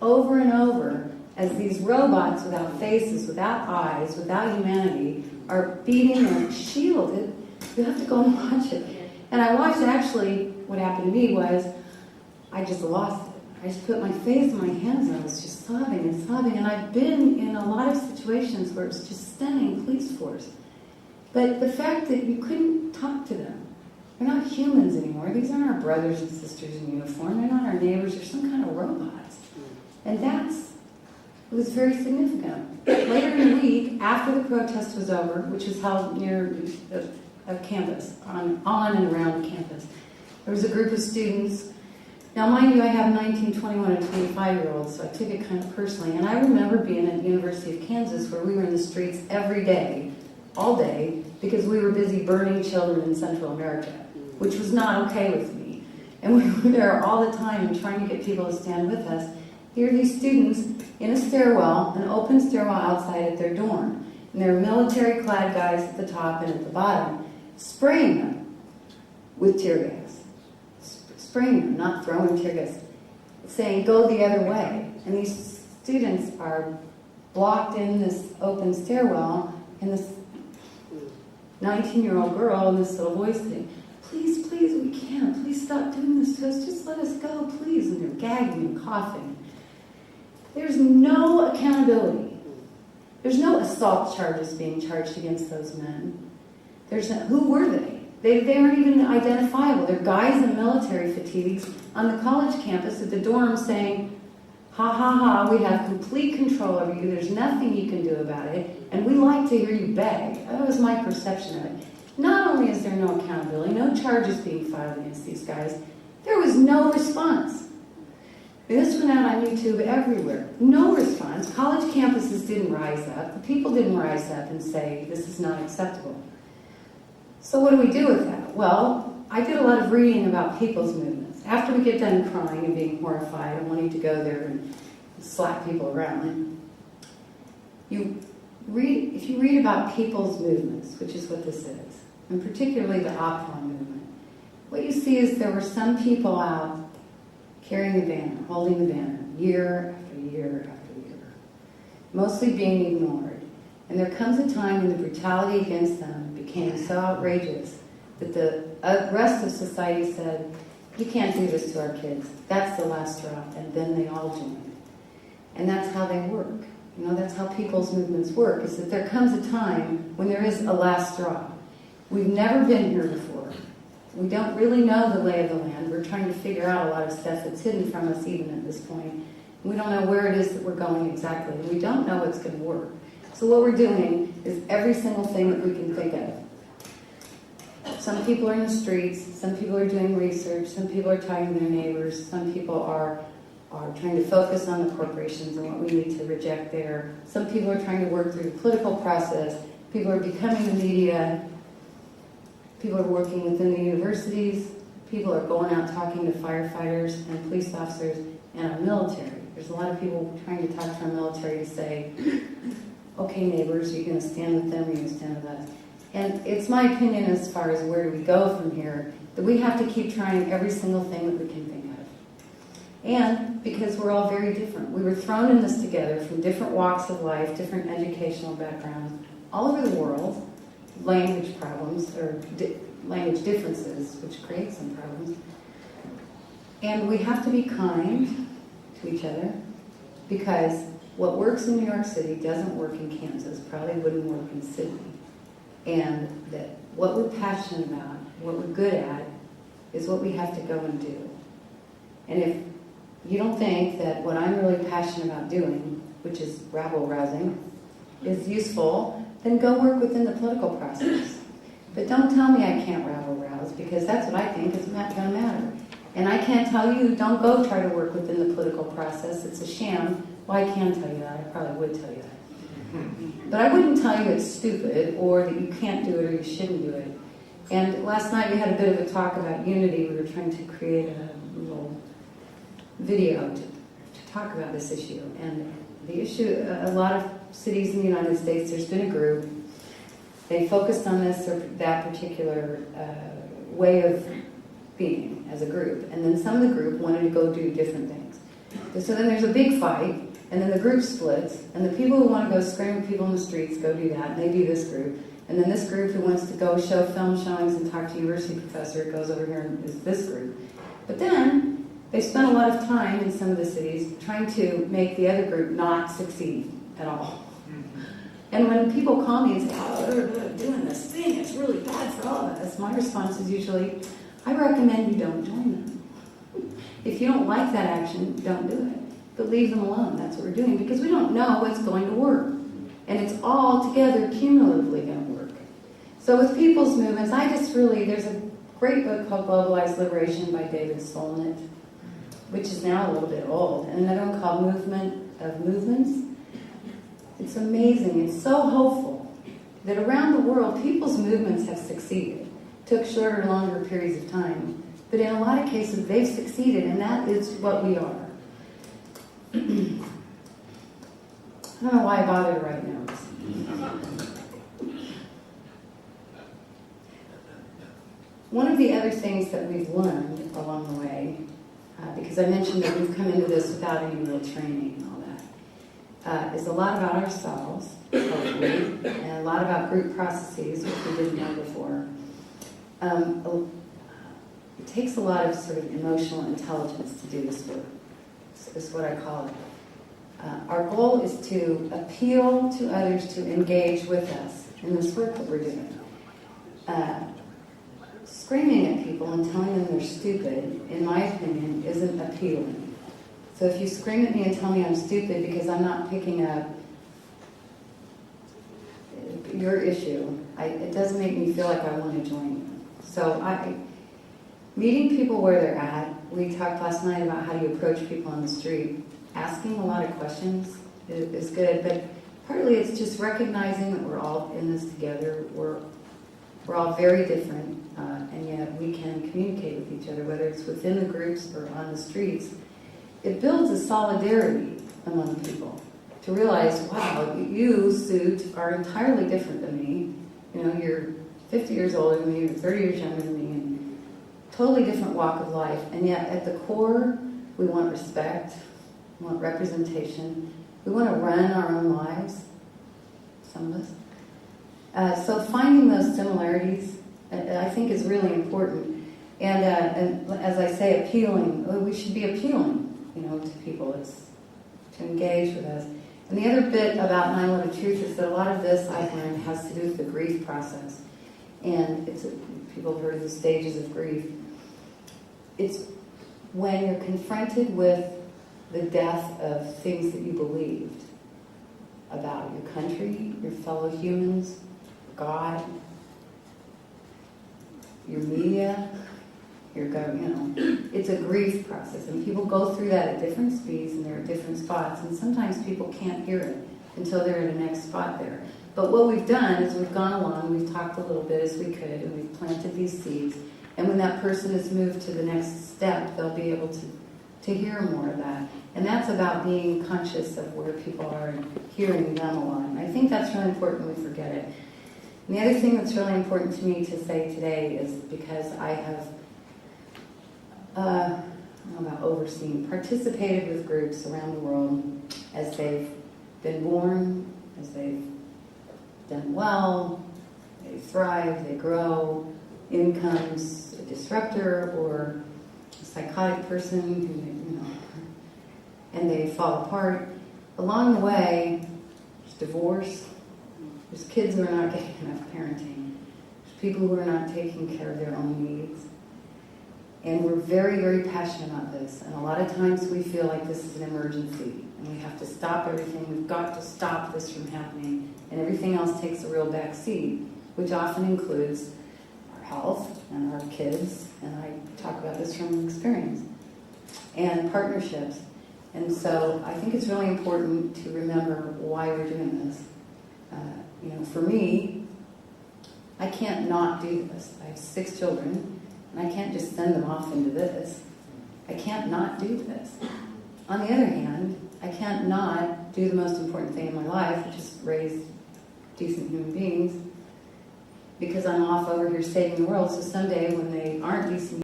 over and over as these robots without faces, without eyes, without humanity are beating their shield. You have to go and watch it. And I watched, actually, what happened to me was I just lost it. I just put my face in my hands and I was just sobbing and sobbing. And I've been in a lot of situations where it's just stunning police force. But the fact that you couldn't talk to them, they're not humans anymore. These aren't our brothers and sisters in uniform. They're not our neighbors. They're some kind of robots. And it was very significant. Later in the week, after the protest was over, which was held near a campus, on and around the campus, there was a group of students. Now, mind you, I have 19, 21, and 25-year-olds, so I took it kind of personally. And I remember being at the University of Kansas where we were in the streets every day, all day, because we were busy burning children in Central America, which was not okay with me. And we were there all the time and trying to get people to stand with us. Here are these students in a stairwell, an open stairwell outside at their dorm. And there are military-clad guys at the top and at the bottom, spraying them with tear gas. Spraying them, not throwing tear gas. Saying, go the other way. And these students are blocked in this open stairwell, and this 19-year-old girl and this little voice saying, please, please, we can't. Please stop doing this to us. Just let us go, please. And they're gagging and coughing. There's no accountability. There's no assault charges being charged against those men. Who were they? They aren't even identifiable. They're guys in military fatigues on the college campus at the dorm saying, ha ha ha, we have complete control over you. There's nothing you can do about it. And we like to hear you beg. That was my perception of it. Not only is there no accountability, no charges being filed against these guys, there was no response. This went out on YouTube everywhere. No response. College campuses didn't rise up. The people didn't rise up and say, this is not acceptable. So what do we do with that? Well, I did a lot of reading about people's movements. After we get done crying and being horrified and wanting to go there and slap people around, if you read about people's movements, which is what this is, and particularly the ONeil movement, what you see is there were some people out carrying the banner, holding the banner, year after year after year, mostly being ignored. And there comes a time when the brutality against them became so outrageous that the rest of society said, you can't do this to our kids. That's the last straw. And then they all joined. And that's how they work. You know, that's how people's movements work, is that there comes a time when there is a last straw. We've never been here before. We don't really know the lay of the land. We're trying to figure out a lot of stuff that's hidden from us even at this point. We don't know where it is that we're going exactly. We don't know what's going to work. So what we're doing is every single thing that we can think of. Some people are in the streets. Some people are doing research. Some people are talking to their neighbors. Some people are trying to focus on the corporations and what we need to reject there. Some people are trying to work through the political process. People are becoming the media. People are working within the universities. People are going out talking to firefighters and police officers and our military. There's a lot of people trying to talk to our military to say, okay, neighbors, are you going to stand with them or are you going to stand with us? And it's my opinion as far as where do we go from here, that we have to keep trying every single thing that we can think of. And because we're all very different. We were thrown in this together from different walks of life, different educational backgrounds, all over the world. Language problems, or language differences, which create some problems. And we have to be kind to each other, because what works in New York City doesn't work in Kansas, probably wouldn't work in Sydney. And that what we're passionate about, what we're good at, is what we have to go and do. And if you don't think that what I'm really passionate about doing, which is rabble-rousing, is useful, then go work within the political process. But don't tell me I can't rabble-rouse, because that's what I think is not going to matter. And I can't tell you, don't go try to work within the political process. It's a sham. Well, I can tell you that. I probably would tell you that. But I wouldn't tell you it's stupid, or that you can't do it, or you shouldn't do it. And last night we had a bit of a talk about unity. We were trying to create a little video to talk about this issue. And the issue, a lot of cities in the United States, there's been a group. They focused on this or that particular way of being as a group. And then some of the group wanted to go do different things. So then there's a big fight, and then the group splits, and the people who want to go scream at people in the streets go do that, and they be this group. And then this group who wants to go show film showings and talk to a university professor goes over here and is this group. But then they spend a lot of time in some of the cities trying to make the other group not succeed at all. And when people call me and say, oh, they're doing this thing, it's really bad for all of us, my response is usually, I recommend you don't join them. If you don't like that action, don't do it. But leave them alone. That's what we're doing because we don't know what's going to work. And it's all together cumulatively going to work. So with people's movements, there's a great book called Globalized Liberation by David Solnit, which is now a little bit old, and another one called Movement of Movements. It's amazing. It's so hopeful that around the world, people's movements have succeeded. Took shorter, longer periods of time. But in a lot of cases, they've succeeded, and that is what we are. I don't know why I bothered to write notes. One of the other things that we've learned along the way, because I mentioned that we've come into this without any real training and all that, is a lot about ourselves, hopefully, and a lot about group processes, which we didn't know before. It takes a lot of sort of emotional intelligence to do this work. Is what I call it. Our goal is to appeal to others to engage with us in this work that we're doing. Screaming at people and telling them they're stupid, in my opinion, isn't appealing. So if you scream at me and tell me I'm stupid because I'm not picking up your issue, it doesn't make me feel like I want to join you. So meeting people where they're at. We talked last night about how you approach people on the street. Asking a lot of questions is good, but partly it's just recognizing that we're all in this together. We're all very different, and yet we can communicate with each other, whether it's within the groups or on the streets. It builds a solidarity among people to realize, wow, you, Suit, are entirely different than me. You know, you're 50 years older than me, you're 30 years younger than me, and totally different walk of life, and yet at the core, we want respect, we want representation, we want to run our own lives, some of us. So finding those similarities, I think, is really important. And as I say, appealing, we should be appealing, to people, it's to engage with us. And the other bit about 9/11 Truth is that a lot of this, I've learned, has to do with the grief process. And people have heard of the stages of grief. It's when you're confronted with the death of things that you believed about your country, your fellow humans, God, your media, your government, it's a grief process. And people go through that at different speeds and they're at different spots. And sometimes people can't hear it until they're in the next spot there. But what we've done is we've gone along, we've talked a little bit as we could, and we've planted these seeds. And when that person is moved to the next step, they'll be able to hear more of that. And that's about being conscious of where people are and hearing them along. I think that's really important, we forget it. And the other thing that's really important to me to say today is because I have, I don't know about overseen, participated with groups around the world as they've been born, as they've done well, they thrive, they grow, in comes a disruptor or a psychotic person who, and they fall apart. Along the way, there's divorce, there's kids who are not getting enough parenting, there's people who are not taking care of their own needs. And we're very, very passionate about this. And a lot of times we feel like this is an emergency and we have to stop everything. We've got to stop this from happening. And everything else takes a real back seat, which often includes our health and our kids. And I talk about this from experience. And partnerships. And so I think it's really important to remember why we're doing this. For me, I can't not do this. I have 6 children. And I can't just send them off into this. I can't not do this. On the other hand, I can't not do the most important thing in my life, which is raise decent human beings, because I'm off over here saving the world. So someday when they aren't decent